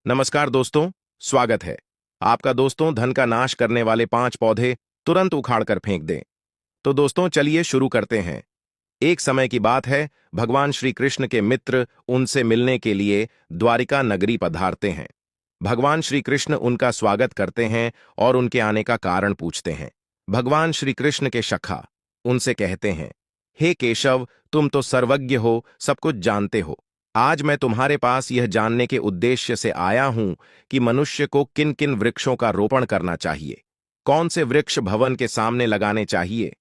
नमस्कार दोस्तों, स्वागत है आपका। दोस्तों, धन का नाश करने वाले 5 पौधे तुरंत उखाड़ कर फेंक दें। तो दोस्तों चलिए शुरू करते हैं। एक समय की बात है, भगवान श्री कृष्ण के मित्र उनसे मिलने के लिए द्वारिका नगरी पधारते हैं। भगवान श्री कृष्ण उनका स्वागत करते हैं और उनके आने का कारण पूछते हैं। भगवान श्री कृष्ण के सखा उनसे कहते हैं, हे केशव, तुम तो सर्वज्ञ हो, सब कुछ जानते हो। आज मैं तुम्हारे पास यह जानने के उद्देश्य से आया हूं कि मनुष्य को किन किन वृक्षों का रोपण करना चाहिए, कौन से वृक्ष भवन के सामने लगाने चाहिए,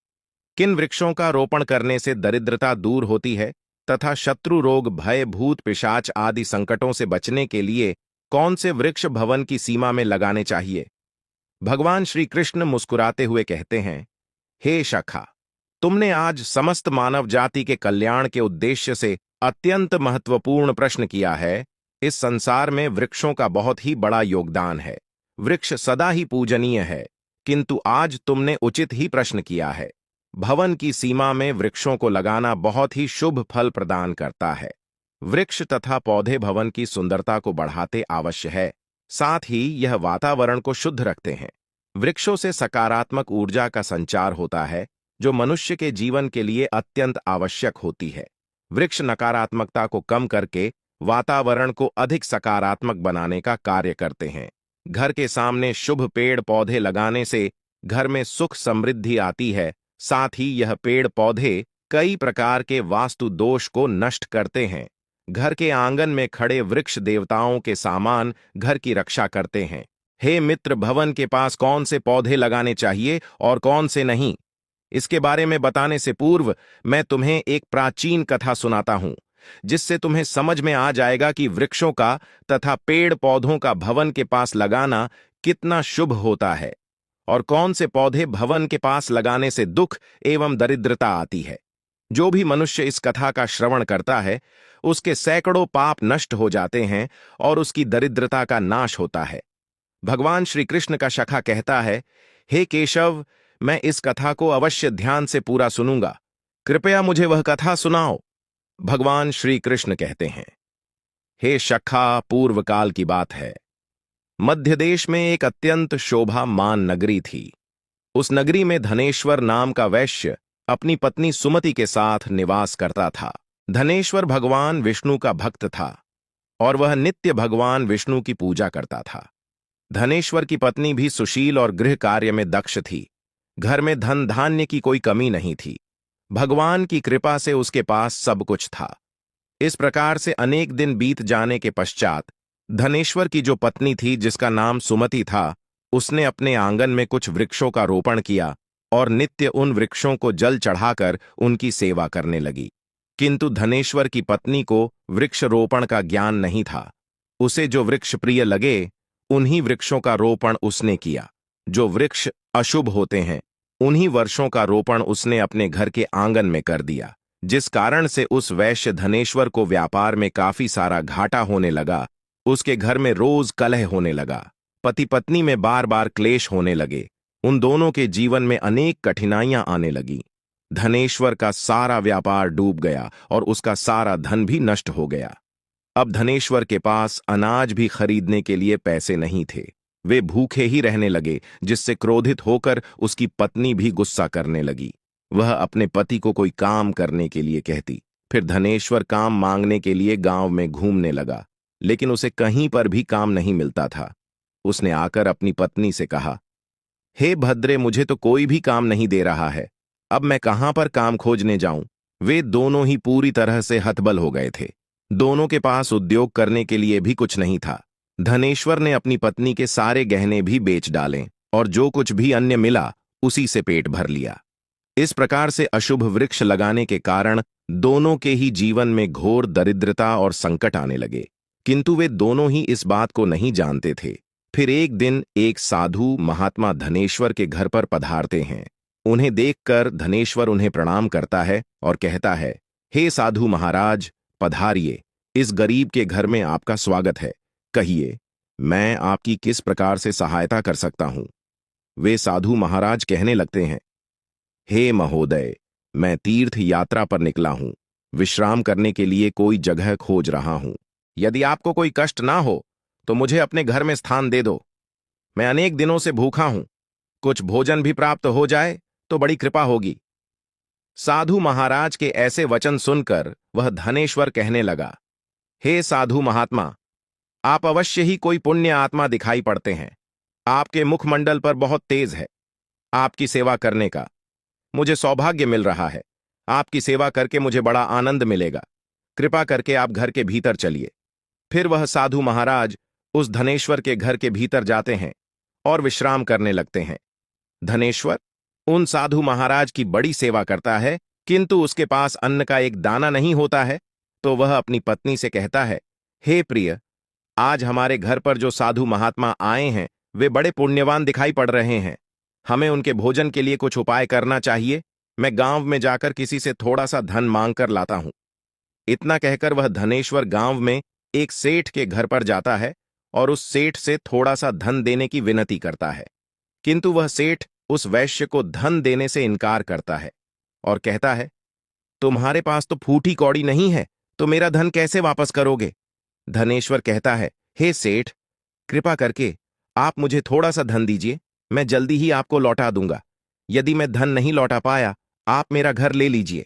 किन वृक्षों का रोपण करने से दरिद्रता दूर होती है तथा शत्रु रोग, भय, भूत, पिशाच आदि संकटों से बचने के लिए कौन से वृक्ष भवन की सीमा में लगाने चाहिए। भगवान श्री कृष्ण मुस्कुराते हुए कहते हैं, हे सखा, तुमने आज समस्त मानव जाति के कल्याण के उद्देश्य से अत्यंत महत्वपूर्ण प्रश्न किया है। इस संसार में वृक्षों का बहुत ही बड़ा योगदान है। वृक्ष सदा ही पूजनीय है, किंतु आज तुमने उचित ही प्रश्न किया है। भवन की सीमा में वृक्षों को लगाना बहुत ही शुभ फल प्रदान करता है। वृक्ष तथा पौधे भवन की सुंदरता को बढ़ाते अवश्य है, साथ ही यह वातावरण को शुद्ध रखते हैं। वृक्षों से सकारात्मक ऊर्जा का संचार होता है, जो मनुष्य के जीवन के लिए अत्यंत आवश्यक होती है। वृक्ष नकारात्मकता को कम करके वातावरण को अधिक सकारात्मक बनाने का कार्य करते हैं। घर के सामने शुभ पेड़ पौधे लगाने से घर में सुख समृद्धि आती है। साथ ही यह पेड़ पौधे कई प्रकार के वास्तु दोष को नष्ट करते हैं। घर के आंगन में खड़े वृक्ष देवताओं के समान घर की रक्षा करते हैं। हे मित्र, भवन के पास कौन से पौधे लगाने चाहिए और कौन से नहीं, इसके बारे में बताने से पूर्व मैं तुम्हें एक प्राचीन कथा सुनाता हूं, जिससे तुम्हें समझ में आ जाएगा कि वृक्षों का तथा पेड़ पौधों का भवन के पास लगाना कितना शुभ होता है और कौन से पौधे भवन के पास लगाने से दुख एवं दरिद्रता आती है। जो भी मनुष्य इस कथा का श्रवण करता है, उसके सैकड़ों पाप नष्ट हो जाते हैं और उसकी दरिद्रता का नाश होता है। भगवान श्री कृष्ण का सखा कहता है, हे केशव, मैं इस कथा को अवश्य ध्यान से पूरा सुनूंगा, कृपया मुझे वह कथा सुनाओ। भगवान श्री कृष्ण कहते हैं, हे सखा, पूर्व काल की बात है। मध्य देश में एक अत्यंत शोभामान नगरी थी। उस नगरी में धनेश्वर नाम का वैश्य अपनी पत्नी सुमति के साथ निवास करता था। धनेश्वर भगवान विष्णु का भक्त था और वह नित्य भगवान विष्णु की पूजा करता था। धनेश्वर की पत्नी भी सुशील और गृह कार्य में दक्ष थी। घर में धन धान्य की कोई कमी नहीं थी। भगवान की कृपा से उसके पास सब कुछ था। इस प्रकार से अनेक दिन बीत जाने के पश्चात धनेश्वर की जो पत्नी थी, जिसका नाम सुमति था, उसने अपने आंगन में कुछ वृक्षों का रोपण किया और नित्य उन वृक्षों को जल चढ़ाकर उनकी सेवा करने लगी। किंतु धनेश्वर की पत्नी को वृक्ष रोपण का ज्ञान नहीं था। उसे जो वृक्ष प्रिय लगे, उन्हीं वृक्षों का रोपण उसने किया। जो वृक्ष अशुभ होते हैं, उन्हीं वर्षों का रोपण उसने अपने घर के आंगन में कर दिया, जिस कारण से उस वैश्य धनेश्वर को व्यापार में काफी सारा घाटा होने लगा। उसके घर में रोज कलह होने लगा। पति पत्नी में बार बार क्लेश होने लगे। उन दोनों के जीवन में अनेक कठिनाइयां आने लगी। धनेश्वर का सारा व्यापार डूब गया और उसका सारा धन भी नष्ट हो गया। अब धनेश्वर के पास अनाज भी खरीदने के लिए पैसे नहीं थे। वे भूखे ही रहने लगे, जिससे क्रोधित होकर उसकी पत्नी भी गुस्सा करने लगी। वह अपने पति को कोई काम करने के लिए कहती। फिर धनेश्वर काम मांगने के लिए गांव में घूमने लगा, लेकिन उसे कहीं पर भी काम नहीं मिलता था। उसने आकर अपनी पत्नी से कहा, हे भद्रे, मुझे तो कोई भी काम नहीं दे रहा है। अब मैं कहां पर काम खोजने जाऊं। वे दोनों ही पूरी तरह से हतबल हो गए थे। दोनों के पास उद्योग करने के लिए भी कुछ नहीं था। धनेश्वर ने अपनी पत्नी के सारे गहने भी बेच डाले और जो कुछ भी अन्य मिला उसी से पेट भर लिया। इस प्रकार से अशुभ वृक्ष लगाने के कारण दोनों के ही जीवन में घोर दरिद्रता और संकट आने लगे, किंतु वे दोनों ही इस बात को नहीं जानते थे। फिर एक दिन एक साधु महात्मा धनेश्वर के घर पर पधारते हैं। उन्हें देखकर धनेश्वर उन्हें प्रणाम करता है और कहता है, हे साधु महाराज, पधारिए, इस गरीब के घर में आपका स्वागत है। कहिए, मैं आपकी किस प्रकार से सहायता कर सकता हूं। वे साधु महाराज कहने लगते हैं, हे महोदय, मैं तीर्थ यात्रा पर निकला हूं। विश्राम करने के लिए कोई जगह खोज रहा हूं। यदि आपको कोई कष्ट ना हो तो मुझे अपने घर में स्थान दे दो। मैं अनेक दिनों से भूखा हूं, कुछ भोजन भी प्राप्त हो जाए तो बड़ी कृपा होगी। साधु महाराज के ऐसे वचन सुनकर वह धनेश्वर कहने लगा, हे साधु महात्मा, आप अवश्य ही कोई पुण्य आत्मा दिखाई पड़ते हैं। आपके मुखमंडल पर बहुत तेज है आपकी सेवा करने का। मुझे सौभाग्य मिल रहा है। आपकी सेवा करके मुझे बड़ा आनंद मिलेगा। कृपा करके आप घर के भीतर चलिए। फिर वह साधु महाराज उस धनेश्वर के घर के भीतर जाते हैं और विश्राम करने लगते हैं। धनेश्वर उन साधु महाराज की बड़ी सेवा करता है, किंतु उसके पास अन्न का एक दाना नहीं होता है। तो वह अपनी पत्नी से कहता है, हे प्रिय, आज हमारे घर पर जो साधु महात्मा आए हैं वे बड़े पुण्यवान दिखाई पड़ रहे हैं। हमें उनके भोजन के लिए कुछ उपाय करना चाहिए। मैं गांव में जाकर किसी से थोड़ा सा धन मांग कर लाता हूं। इतना कहकर वह धनेश्वर गांव में एक सेठ के घर पर जाता है और उस सेठ से थोड़ा सा धन देने की विनती करता है। किंतु वह सेठ उस वैश्य को धन देने से इनकार करता है और कहता है, तुम्हारे पास तो फूटी कौड़ी नहीं है, तो मेरा धन कैसे वापस करोगे? धनेश्वर कहता है, हे सेठ, कृपा करके आप मुझे थोड़ा सा धन दीजिए, मैं जल्दी ही आपको लौटा दूंगा। यदि मैं धन नहीं लौटा पाया, आप मेरा घर ले लीजिए।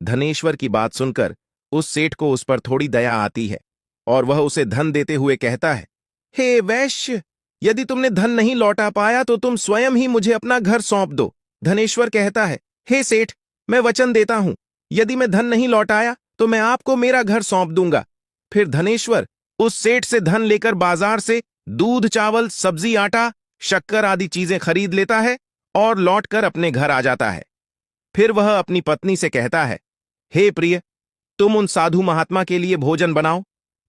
धनेश्वर की बात सुनकर उस सेठ को उस पर थोड़ी दया आती है और वह उसे धन देते हुए कहता है, हे वैश्य, यदि तुमने धन नहीं लौटा पाया तो तुम स्वयं ही मुझे अपना घर सौंप दो। धनेश्वर कहता है, हे सेठ, मैं वचन देता हूं, यदि मैं धन नहीं लौटाया तो मैं आपको मेरा घर सौंप दूंगा। फिर धनेश्वर उस सेठ से धन लेकर बाजार से दूध, चावल, सब्जी, आटा, शक्कर आदि चीजें खरीद लेता है और लौटकर अपने घर आ जाता है। फिर वह अपनी पत्नी से कहता है, हे प्रिय, तुम उन साधु महात्मा के लिए भोजन बनाओ।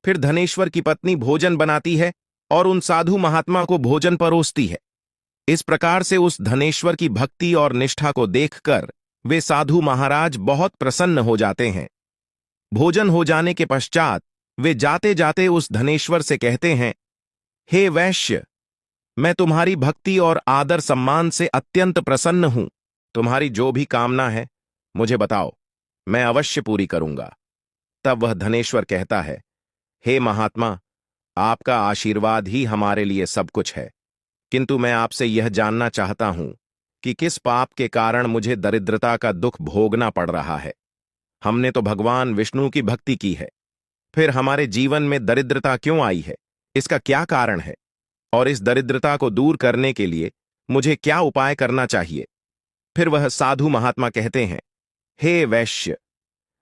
फिर धनेश्वर की पत्नी भोजन बनाती है और उन साधु महात्मा को भोजन परोसती है। इस प्रकार से उस धनेश्वर की भक्ति और निष्ठा को देखकर वे साधु महाराज बहुत प्रसन्न हो जाते हैं। भोजन हो जाने के पश्चात वे जाते जाते उस धनेश्वर से कहते हैं, हे वैश्य, मैं तुम्हारी भक्ति और आदर सम्मान से अत्यंत प्रसन्न हूं। तुम्हारी जो भी कामना है मुझे बताओ, मैं अवश्य पूरी करूंगा। तब वह धनेश्वर कहता है, हे महात्मा, आपका आशीर्वाद ही हमारे लिए सब कुछ है, किंतु मैं आपसे यह जानना चाहता हूं कि किस पाप के कारण मुझे दरिद्रता का दुख भोगना पड़ रहा है। हमने तो भगवान विष्णु की भक्ति की है, फिर हमारे जीवन में दरिद्रता क्यों आई है? इसका क्या कारण है? और इस दरिद्रता को दूर करने के लिए मुझे क्या उपाय करना चाहिए? फिर वह साधु महात्मा कहते हैं, हे वैश्य,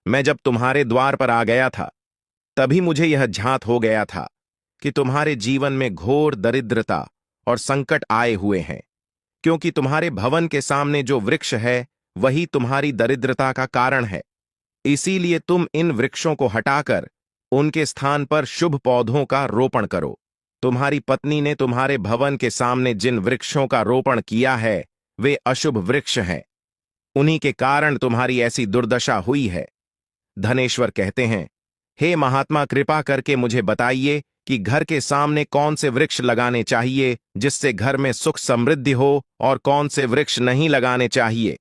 मैं जब तुम्हारे द्वार पर आ गया था तभी मुझे यह झांत हो गया था कि तुम्हारे जीवन में घोर दरिद्रता और संकट आए हुए हैं, क्योंकि तुम्हारे भवन के सामने जो वृक्ष है वही तुम्हारी दरिद्रता का कारण है। इसीलिए तुम इन वृक्षों को हटाकर उनके स्थान पर शुभ पौधों का रोपण करो। तुम्हारी पत्नी ने तुम्हारे भवन के सामने जिन वृक्षों का रोपण किया है वे अशुभ वृक्ष हैं, उन्हीं के कारण तुम्हारी ऐसी दुर्दशा हुई है। धनेश्वर कहते हैं, हे महात्मा, कृपा करके मुझे बताइए कि घर के सामने कौन से वृक्ष लगाने चाहिए जिससे घर में सुख समृद्धि हो और कौन से वृक्ष नहीं लगाने चाहिए।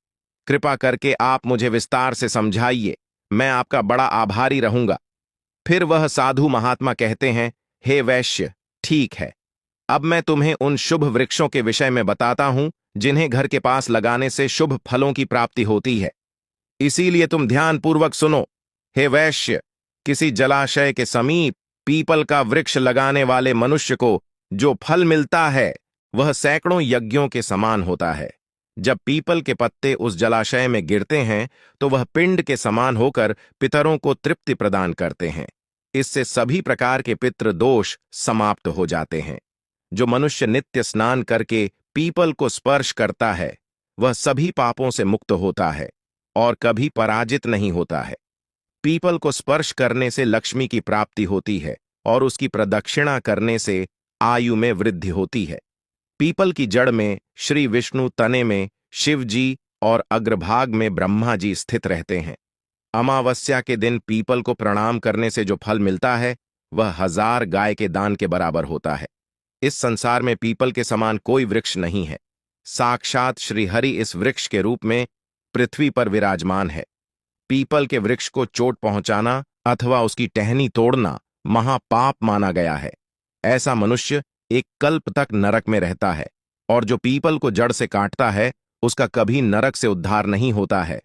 कृपा करके आप मुझे विस्तार से समझाइए, मैं आपका बड़ा आभारी रहूंगा। फिर वह साधु महात्मा कहते हैं, हे वैश्य, ठीक है, अब मैं तुम्हें उन शुभ वृक्षों के विषय में बताता हूं जिन्हें घर के पास लगाने से शुभ फलों की प्राप्ति होती है। इसीलिए तुम ध्यानपूर्वक सुनो। हे वैश्य, किसी जलाशय के समीप पीपल का वृक्ष लगाने वाले मनुष्य को जो फल मिलता है वह सैकड़ों यज्ञों के समान होता है। जब पीपल के पत्ते उस जलाशय में गिरते हैं तो वह पिंड के समान होकर पितरों को तृप्ति प्रदान करते हैं। इससे सभी प्रकार के पितृ दोष समाप्त हो जाते हैं। जो मनुष्य नित्य स्नान करके पीपल को स्पर्श करता है वह सभी पापों से मुक्त होता है और कभी पराजित नहीं होता है। पीपल को स्पर्श करने से लक्ष्मी की प्राप्ति होती है और उसकी प्रदक्षिणा करने से आयु में वृद्धि होती है। पीपल की जड़ में श्री विष्णु, तने में शिव जी और अग्रभाग में ब्रह्मा जी स्थित रहते हैं। अमावस्या के दिन पीपल को प्रणाम करने से जो फल मिलता है वह 1000 गाय के दान के बराबर होता है। इस संसार में पीपल के समान कोई वृक्ष नहीं है। साक्षात श्रीहरि इस वृक्ष के रूप में पृथ्वी पर विराजमान है। पीपल के वृक्ष को चोट पहुंचाना अथवा उसकी टहनी तोड़ना महापाप माना गया है। ऐसा मनुष्य एक कल्प तक नरक में रहता है, और जो पीपल को जड़ से काटता है उसका कभी नरक से उद्धार नहीं होता है।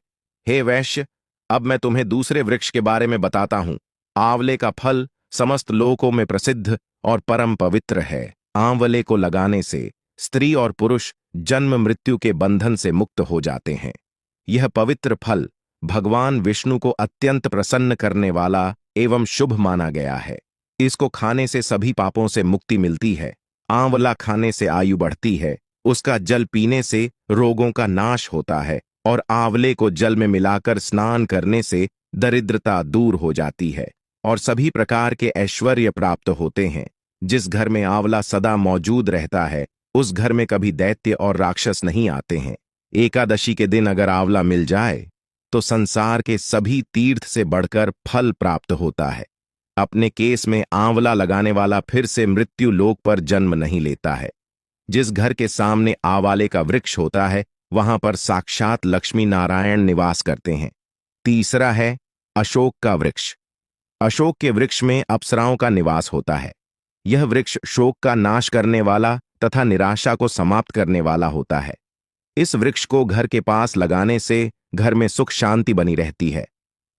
हे वैश्य, अब मैं तुम्हें दूसरे वृक्ष के बारे में बताता हूं। आंवले का फल समस्त लोकों में प्रसिद्ध और परम पवित्र है। आंवले को लगाने से स्त्री और पुरुष जन्म मृत्यु के बंधन से मुक्त हो जाते हैं। यह पवित्र फल भगवान विष्णु को अत्यंत प्रसन्न करने वाला एवं शुभ माना गया है। इसको खाने से सभी पापों से मुक्ति मिलती है। आंवला खाने से आयु बढ़ती है, उसका जल पीने से रोगों का नाश होता है, और आंवले को जल में मिलाकर स्नान करने से दरिद्रता दूर हो जाती है और सभी प्रकार के ऐश्वर्य प्राप्त होते हैं। जिस घर में आंवला सदा मौजूद रहता है उस घर में कभी दैत्य और राक्षस नहीं आते हैं। एकादशी के दिन अगर आंवला मिल जाए तो संसार के सभी तीर्थ से बढ़कर फल प्राप्त होता है। अपने केस में आंवला लगाने वाला फिर से मृत्यु लोक पर जन्म नहीं लेता है। जिस घर के सामने आंवले का वृक्ष होता है वहां पर साक्षात लक्ष्मी नारायण निवास करते हैं। तीसरा है अशोक का वृक्ष। अशोक के वृक्ष में अप्सराओं का निवास होता है। यह वृक्ष शोक का नाश करने वाला तथा निराशा को समाप्त करने वाला होता है। इस वृक्ष को घर के पास लगाने से घर में सुख शांति बनी रहती है।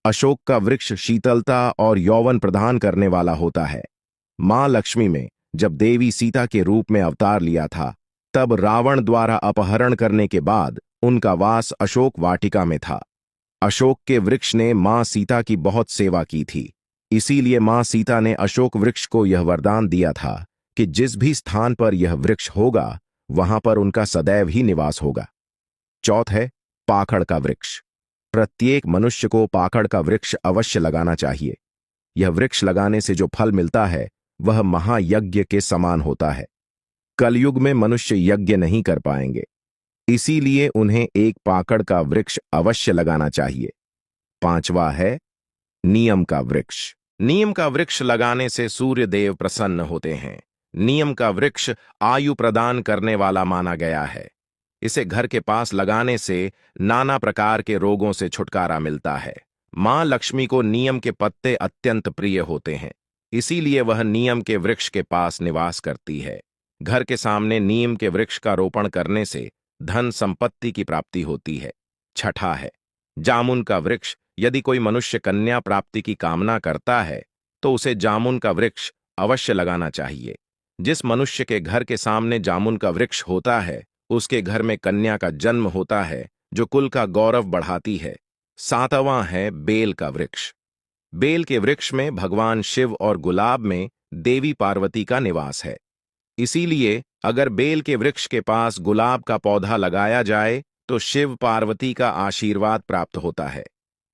अशोक का वृक्ष शीतलता और यौवन प्रदान करने वाला होता है। मां लक्ष्मी में जब देवी सीता के रूप में अवतार लिया था तब रावण द्वारा अपहरण करने के बाद उनका वास अशोक वाटिका में था। अशोक के वृक्ष ने मां सीता की बहुत सेवा की थी, इसीलिए मां सीता ने अशोक वृक्ष को यह वरदान दिया था कि जिस भी स्थान पर यह वृक्ष होगा वहां पर उनका सदैव ही निवास होगा। चौथ है पाखड़ का वृक्ष। प्रत्येक मनुष्य को पाखड़ का वृक्ष अवश्य लगाना चाहिए। यह वृक्ष लगाने से जो फल मिलता है वह महायज्ञ के समान होता है। कलयुग में मनुष्य यज्ञ नहीं कर पाएंगे, इसीलिए उन्हें एक पाखड़ का वृक्ष अवश्य लगाना चाहिए। पांचवा है नीम का वृक्ष। नीम का वृक्ष लगाने से सूर्य देव प्रसन्न होते हैं। नीम का वृक्ष आयु प्रदान करने वाला माना गया है। इसे घर के पास लगाने से नाना प्रकार के रोगों से छुटकारा मिलता है। मां लक्ष्मी को नीम के पत्ते अत्यंत प्रिय होते हैं, इसीलिए वह नीम के वृक्ष के पास निवास करती है। घर के सामने नीम के वृक्ष का रोपण करने से धन संपत्ति की प्राप्ति होती है। छठा है जामुन का वृक्ष। यदि कोई मनुष्य कन्या प्राप्ति की कामना करता है तो उसे जामुन का वृक्ष अवश्य लगाना चाहिए। जिस मनुष्य के घर के सामने जामुन का वृक्ष होता है उसके घर में कन्या का जन्म होता है जो कुल का गौरव बढ़ाती है। सातवां है बेल का वृक्ष। बेल के वृक्ष में भगवान शिव और गुलाब में देवी पार्वती का निवास है, इसीलिए अगर बेल के वृक्ष के पास गुलाब का पौधा लगाया जाए तो शिव पार्वती का आशीर्वाद प्राप्त होता है।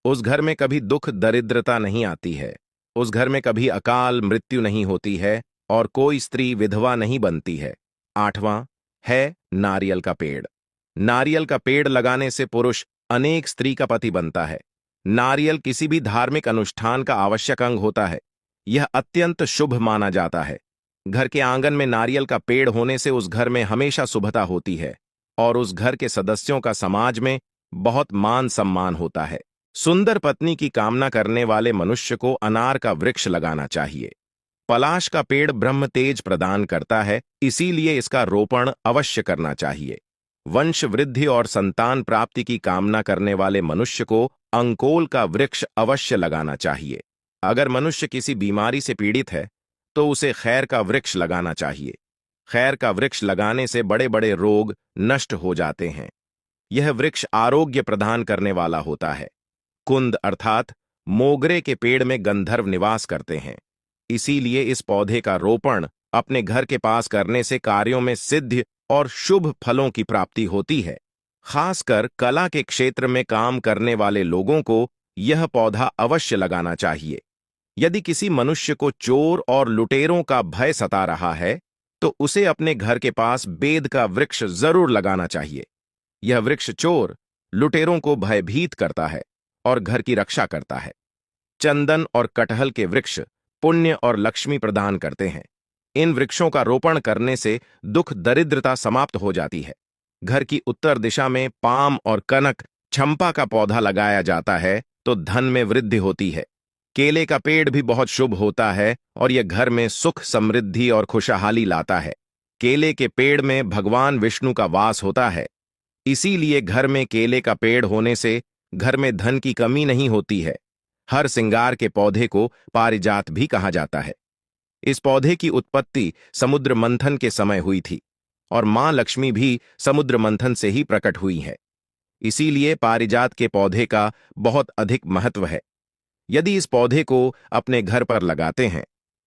उस घर में कभी दुख दरिद्रता नहीं आती है, उस घर में कभी अकाल मृत्यु नहीं होती है और कोई स्त्री विधवा नहीं बनती है। आठवां है नारियल का पेड़। नारियल का पेड़ लगाने से पुरुष अनेक स्त्री का पति बनता है। नारियल किसी भी धार्मिक अनुष्ठान का आवश्यक अंग होता है। यह अत्यंत शुभ माना जाता है। घर के आंगन में नारियल का पेड़ होने से उस घर में हमेशा शुभता होती है और उस घर के सदस्यों का समाज में बहुत मान सम्मान होता है। सुंदर पत्नी की कामना करने वाले मनुष्य को अनार का वृक्ष लगाना चाहिए। पलाश का पेड़ ब्रह्म तेज प्रदान करता है, इसीलिए इसका रोपण अवश्य करना चाहिए। वंश वृद्धि और संतान प्राप्ति की कामना करने वाले मनुष्य को अंकोल का वृक्ष अवश्य लगाना चाहिए। अगर मनुष्य किसी बीमारी से पीड़ित है तो उसे खैर का वृक्ष लगाना चाहिए। खैर का वृक्ष लगाने से बड़े बड़े रोग नष्ट हो जाते हैं। यह वृक्ष आरोग्य प्रदान करने वाला होता है। कुंद अर्थात मोगरे के पेड़ में गंधर्व निवास करते हैं, इसीलिए इस पौधे का रोपण अपने घर के पास करने से कार्यों में सिद्धि और शुभ फलों की प्राप्ति होती है। खासकर कला के क्षेत्र में काम करने वाले लोगों को यह पौधा अवश्य लगाना चाहिए। यदि किसी मनुष्य को चोर और लुटेरों का भय सता रहा है तो उसे अपने घर के पास बेद का वृक्ष जरूर लगाना चाहिए। यह वृक्ष चोर लुटेरों को भयभीत करता है और घर की रक्षा करता है। चंदन और कटहल के वृक्ष पुण्य और लक्ष्मी प्रदान करते हैं। इन वृक्षों का रोपण करने से दुख दरिद्रता समाप्त हो जाती है। घर की उत्तर दिशा में पाम और कनक चंपा का पौधा लगाया जाता है तो धन में वृद्धि होती है। केले का पेड़ भी बहुत शुभ होता है और यह घर में सुख, समृद्धि और खुशहाली लाता है। केले के पेड़ में भगवान विष्णु का वास होता है। इसीलिए घर में केले का पेड़ होने से घर में धन की कमी नहीं होती है। हर श्रृंगार के पौधे को पारिजात भी कहा जाता है। इस पौधे की उत्पत्ति समुद्र मंथन के समय हुई थी और मां लक्ष्मी भी समुद्र मंथन से ही प्रकट हुई है। इसीलिए पारिजात के पौधे का बहुत अधिक महत्व है। यदि इस पौधे को अपने घर पर लगाते हैं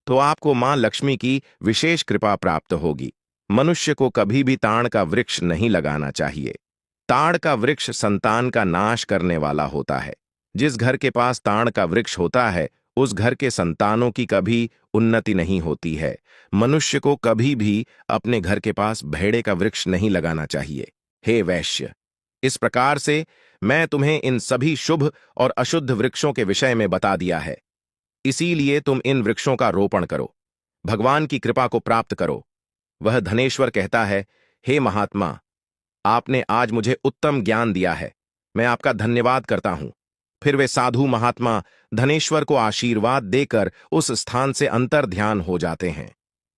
तो आपको मां लक्ष्मी की विशेष कृपा प्राप्त होगी। मनुष्य को कभी भी ताड़ का वृक्ष नहीं लगाना चाहिए। ताड़ का वृक्ष संतान का नाश करने वाला होता है। जिस घर के पास ताड़ का वृक्ष होता है उस घर के संतानों की कभी उन्नति नहीं होती है। मनुष्य को कभी भी अपने घर के पास भेड़े का वृक्ष नहीं लगाना चाहिए। हे वैश्य, इस प्रकार से मैं तुम्हें इन सभी शुभ और अशुद्ध वृक्षों के विषय में बता दिया है। इसीलिए तुम इन वृक्षों का रोपण करो, भगवान की कृपा को प्राप्त करो। वह धनेश्वर कहता है, हे महात्मा, आपने आज मुझे उत्तम ज्ञान दिया है, मैं आपका धन्यवाद करता हूं। फिर वे साधु महात्मा धनेश्वर को आशीर्वाद देकर उस स्थान से अंतर ध्यान हो जाते हैं।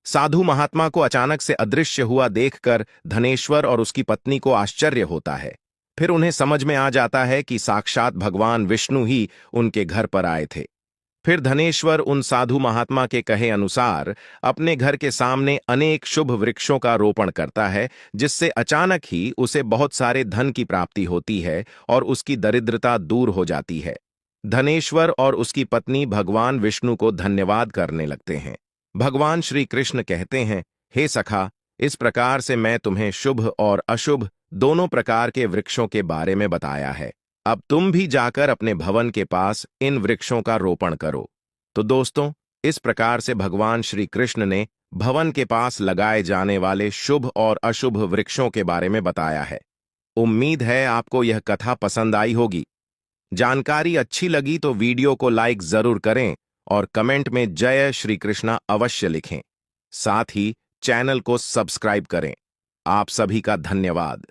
साधु महात्मा को अचानक से अदृश्य हुआ देखकर धनेश्वर और उसकी पत्नी को आश्चर्य होता है। फिर उन्हें समझ में आ जाता है कि साक्षात भगवान विष्णु ही उनके घर पर आए थे। फिर धनेश्वर उन साधु महात्मा के कहे अनुसार अपने घर के सामने अनेक शुभ वृक्षों का रोपण करता है, जिससे अचानक ही उसे बहुत सारे धन की प्राप्ति होती है और उसकी दरिद्रता दूर हो जाती है। धनेश्वर और उसकी पत्नी भगवान विष्णु को धन्यवाद करने लगते हैं। भगवान श्री कृष्ण कहते हैं, हे सखा, इस प्रकार से मैं तुम्हें शुभ और अशुभ दोनों प्रकार के वृक्षों के बारे में बताया है। अब तुम भी जाकर अपने भवन के पास इन वृक्षों का रोपण करो। तो दोस्तों, इस प्रकार से भगवान श्री कृष्ण ने भवन के पास लगाए जाने वाले शुभ और अशुभ वृक्षों के बारे में बताया है। उम्मीद है आपको यह कथा पसंद आई होगी। जानकारी अच्छी लगी तो वीडियो को लाइक जरूर करें और कमेंट में जय श्री कृष्णा अवश्य लिखें। साथ ही चैनल को सब्सक्राइब करें। आप सभी का धन्यवाद।